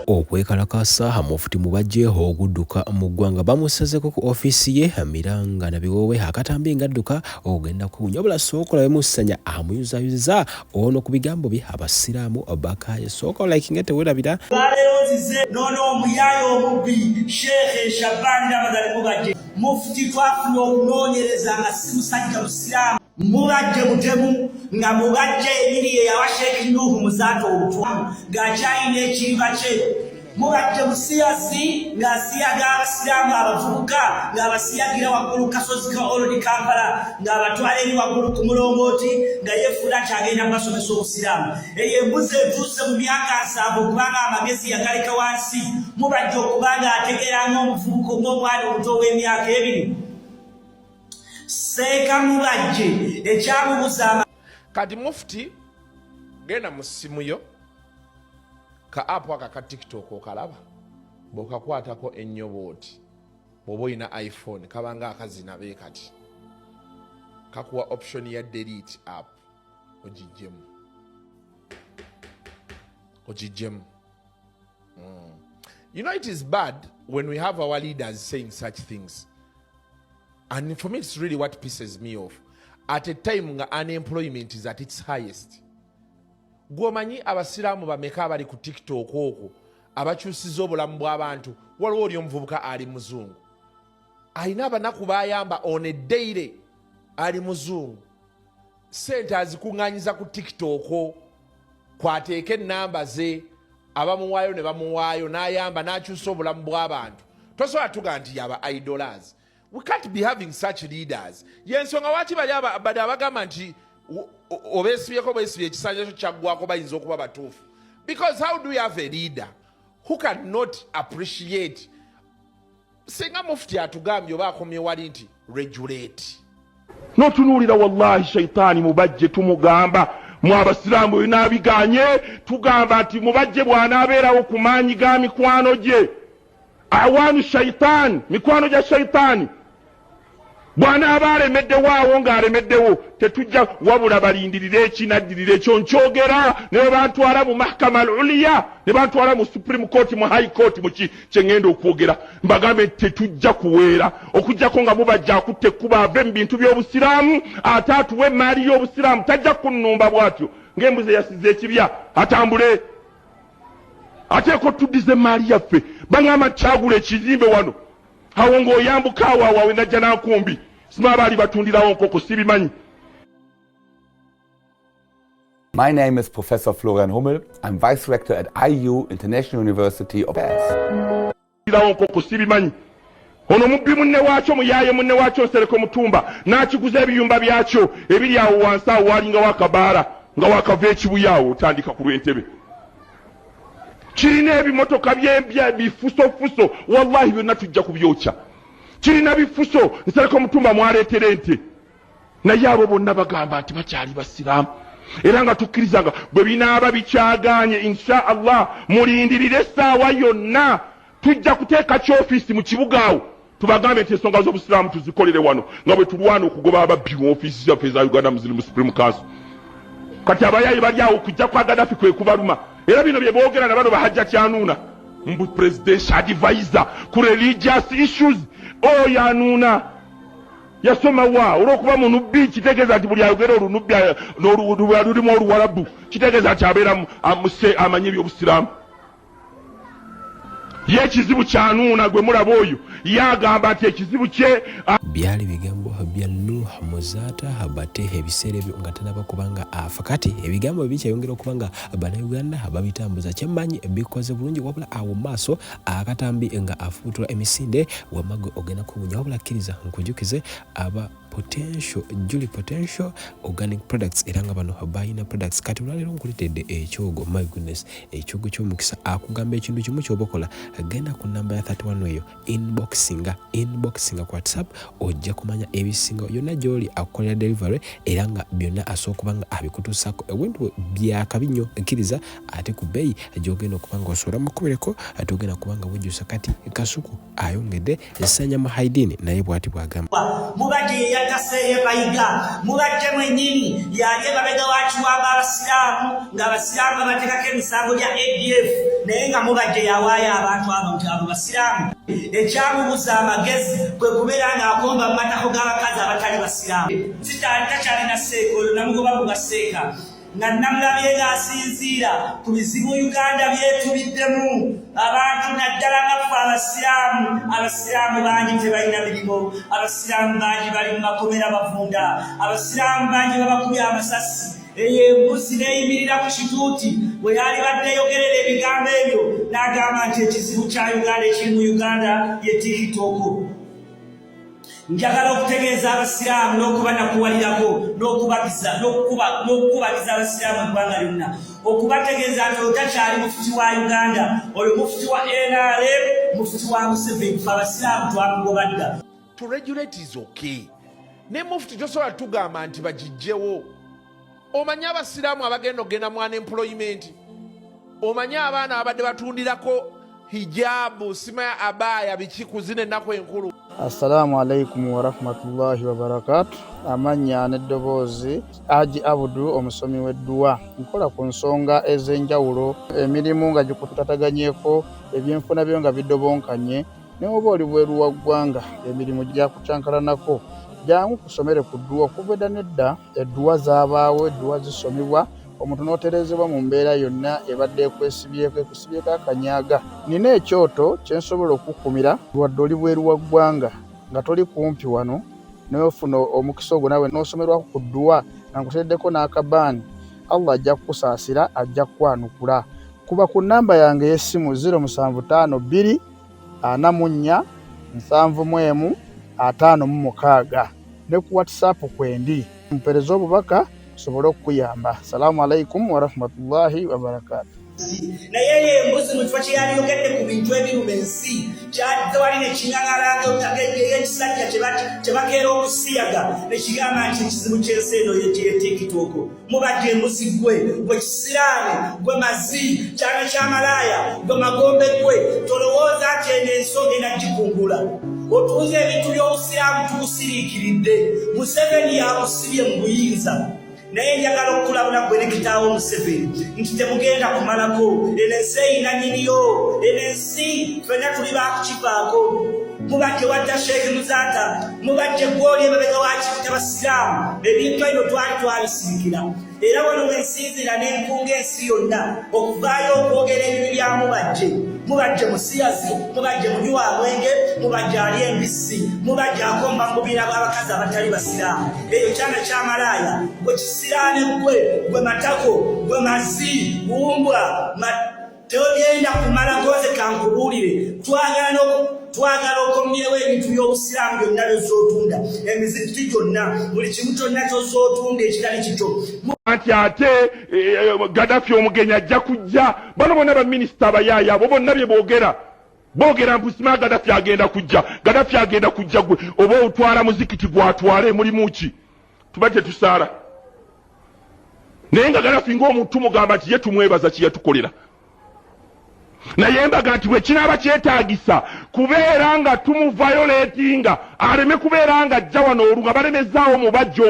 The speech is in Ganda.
okwekalakasa Mufti Mubajje ogudduka mu ggwanga bamusazeko ku office ye Miranga na biwowe akatambi ngadduka ogenda kunyobula sookola we Sanya amuyuzayuza ono ku bigambo bye Abasiramu bakaye sookola like ngete werabira nono muyayo omubi Sheikh Shabani Ramadhani Mubajje Mufti twafuna okunonyereza nga si musajja Musiramu Mubajje mutemu nga Mubajje emiriye yawa Sheikh Nuhu muzato obutwamu ng'akyalina ekiriba kye Mubajje musiyasi ng'asiyaga Abasiramu abavubuka ng'abasiyagira waggulu kasozi ka Olodi Kampala ng'abatwala eri waggulu ku mulongooti nga yefuula kyagenda kubasomesa Obusiraamu eyo embuzi etuuse mu myaka 7 kubanga amagezi yagaleka wansi Mubajje okubanga ategeera ng'omuvubuka ng'omwana omuto w'emyaka 2 Seeka Mubajje ekyamubuza kati Mufti genda mu ssimu yo ka app aka ka TikTok okalaba bokakwatako ennyoboti bwoba olina iPhone kabanga akazina be kati kakuwa option ya delete app ogijjemu. You know, it is bad when we have our leaders saying such things, and for me it's really what pisses me off at a time when unemployment is at its highest. Gwomanyi Abasiramu bameka abali ku TikTok okwo abakyusiza obulamu bw'abantu waliwo oli omuvubuka ali muzungu alina abanaku bayamba on a daily ali muzungu sente azikuŋŋanyiza ku TikTok kwateeka ennamba ze abamuwaayo ne bamuwaayo n'ayamba n'akyusa obulamu bw'abantu tosobola tuga nti yaba idolers. We can't be having such leaders. Yensonga waki bali abagamba nti obesibyeko bwesibye ekisanja kyo kyaggwako bayinza okuba batuufu. Because how do we have a leader who cannot appreciate singa Mufti atugambye oba akomye wali nti regulate notunuulira wallahi shaitani Mubajje tumugamba mu Abasiramu bwe nabiganye tugamba nti Mubajje bw'anaabeerawo ku maanyi ga mikwano gye awanu shaitani mikwano gya shaitani bwana abalemeddewo awo ng'alemeddewo tetujja wabula balindirire ekinaddirira ekyo nkyogera ne bantwala mu mahkama al-uliya ne bantwala mu supreme court mu high court mu kyengenda okwogera mbagambe tetujja kuweera okujjako nga Mubajje akutte kuba ave mu bintu by'Obusiraamu ate atuwe emaali y'Obusiraamu tajja kunnumba bw'atyo ng'embuzi yasize ekibya atambule ateeko tuddize emaali yaffe baŋŋamba kyagula ekizimbe wano awo ng'oyambuka awo awawe najja n'akumbi sima baali batundirawo nkoko sibimanyi. My name is Professor Florian Hummel. I'm Vice Rector at IU International University of Paris. nkoko sibimanyi ono mubbi munne waakyo muyaaye munne waakyo Nsereko Mutumba n'akiguza ebiyumba byakyo ebiri awo wansi awo walinga wakabaala nga wakava ekibuya awo otandika ku lw'entebe kirina ebimotoka by'embya bifusofuso wallahi byonna tujja kubyokya kirina bifuso Nsereko Mutumba mwaleetera ente naye abo bonna bagamba nti bakyali Basiraamu era nga tukkirizanga bwe binaaba bikyaganye insha Allah mulindirire essaawa yonna tujja kuteeka ky'ofiisi mu kibuga awo tubagambe nti ensonga z'Obusiraamu tuzikolere wano nga bwe tulwana okugoba ababbi mu ofiisi zaffe za Uganda Muslim Supreme Council. Kati abayayi bali awo okujja kwa Gaddafi kwe kubaluma era bino bye boogera na bano bahajja kyanuuna mbu presidential advisor ku religious issues oyo anuuna yasoma wa olw'okuba munubbi kitegeeza nti buli ayogera olunubbi lulimu oluwalabu kitegeeza nti abeera amanyi eby'Obusiraamu. Ye ekizibu kyanuuna gwe mulaba oyo yagamba nti ekizibu kye byali bigambo bya Nuh Muzata bate ebiseera ebyo nga tanaba kubanga afa kati ebigambo bikyayongera okubanga Bannayuganda babitambuza kyemmanyi bikoze bulungi wabula awo maaso akatambi nga afuutula emisinde wamagwe ogenda kubunya wabula kkiriza nkujukize aba potential organic products era nga bano bayina products kati olwaleero nkuletedde ekyogo my goodness ekyogo ky'omukisa akugamba ekintu kimu ky'obakola genda ku namba ya 31 eyo inboxinga ku WhatsApp ojja kumanya ebisinga yonna gy'oli akukolera delivery era nga byonna asooka kubanga abikutuusako ebintu byakabinyo kkiriza ate ku bbeeyi gy'ogenda okubanga osobola mukubereko ate ogenda kubanga wejjusa kati Kasuku ayongedde Sanya Mahaidini naye bw'ati bw'agamba Mubajje taseye bayiga Mubajje mwennyini yali babega wakiwamba Abasiramu ng'Abasiramu babateekako emisango gya ADF naye nga Mubajje yawaayo abantu abo Basiramu ekyamubuza amagezi kwe kubeera ng'akomba mu matako g'abakazi abatali Basiramu takyalina Sheikh oyo namugoba Mubaseeka nga namulabye ng'asinziira ku bizibu Uganda byetubiddemu abantu naddala nga ffe Abasiramu bangi tebalina mirimu Abasiramu bangi bali mu makomera bavunda Abasiramu bangi babakubye amasasi eyo embuzi n'eyimirira ku kituuti bwe yali badde yogerera ebigambo ebyo n'agamba nti ekizibu kya Uganda ekiri mu Uganda ye TikTok. Njagala okutegeeza Abasiramu n'okubanakuwalirako n'okukubagiza Abasiramu eggwanga lyonna okubategeeza nti otakyali mufuti wa Uganda oyo mufuti wa NRM mufuti wa Museveni fe Abasiramu twamugoba dda. To regulate is okay. Ne mufuti tosobola tugamba nti bagijjewo. Omanyi Abasiramu abagenda okugenda mu unemployment, omanyi abaana abadde batundirako hijabu sima ya abaya biki kuzina ennaku enkulu. Assalamu alaikum wa rahmatullahi wa barakatuh. Amanya n'eddoboozi Haji Abudu omusomi w'edduwa nkola ku nsonga ez'enjawulo emirimu nga gikutataganyeko ebyenfuna byo nga bidobonkanye ne oba oli bweru wa ggwanga emirimu gyakucankalanako jangu kusomere ku dduwa okuva edda nedda edduwa zaabaawo edduwa zisomibwa omuntu n'oterezebwa mu mbeera yonna ebadde ekusibyeko akanyaaga. Nina ekyoto kye nsobola okukumira wadde oli bweru wa ggwanga nga toli kumpi wano n'ofuna omukisa ogwo nawe n'osomerwako ku dduwa nga nkuteddeko n'akabaani Allah ajja kukusaasira ajja kukwanukula. Kuba ku nnamba yange y'essimu 075 44 71 56 ne ku WhatsApp kwendi mpereza obubaka sobolo okuyamba. Assalamu alaikum wa rahmatullahi wa barakatuh. naye embuzi mu kifo kyeyaliyogedde ku bintu ebiruma ensi kyatewali nekiŋaŋalanga ekisajja kye bakeera okusiyaga nekigamba nti ekizibu ky'ensi eno ye TikTok. Mubajje embuzi gwe kisiraane gwe mazi kyana kyamalaaya gwe magombe gwe tolowooza nti eno ensi ogenda gikungula otuuza ebintu by'obusiraamu tubusiriikiridde Museveni yakusibye mu buyinza naye njagala okulabula gwe ne kitaawo Museveni nti temugenda kumalako eno ensi eyina nnyiniyo eno ensi ffenna tuli baakukivaako. Mubajje wadda Sheikh Muzata Mubajje gw'oli emabega wakikuta Abasiraamu ebintu ebyo twabisirikira era wano wensinzira n'enkunga ensi yonna okuvaayo okwogera ebibi bya Mubajje musiyazi Mubajje munywa amwenge Mubajje ali embisi Mubajje akomba mubira bw'abakazi abatali Basiraamu eyo kyana kyamalaaya gwe kisiraane gwe matako gwe mazi wumbwa togenda kumala goze kankubuulire twagala okomyewo ebintu by'obusiraamu byonna by'ozootunda emizikiti gyonna buli kimu kyonna ky'ozootunda ekitali kikyo. Anti ate Gaddafi omugenya ajja kujja bano bonna baminisita abayaaya abo bonna bye boogera mpusima Gaddafi agenda kujja gwe oba otwala muzikiti gwatwale mulimu ki tuba tetusaala naye nga Gaddafi ng'omuntu mugamba nti ye tumwebaza kye yatukolera. Naye mbaga nti bwe kinaaba kyetaagisa kubeera nga tumuvayolatinga aleme kubeera nga ajja wano olunga balemezaawo Mubajje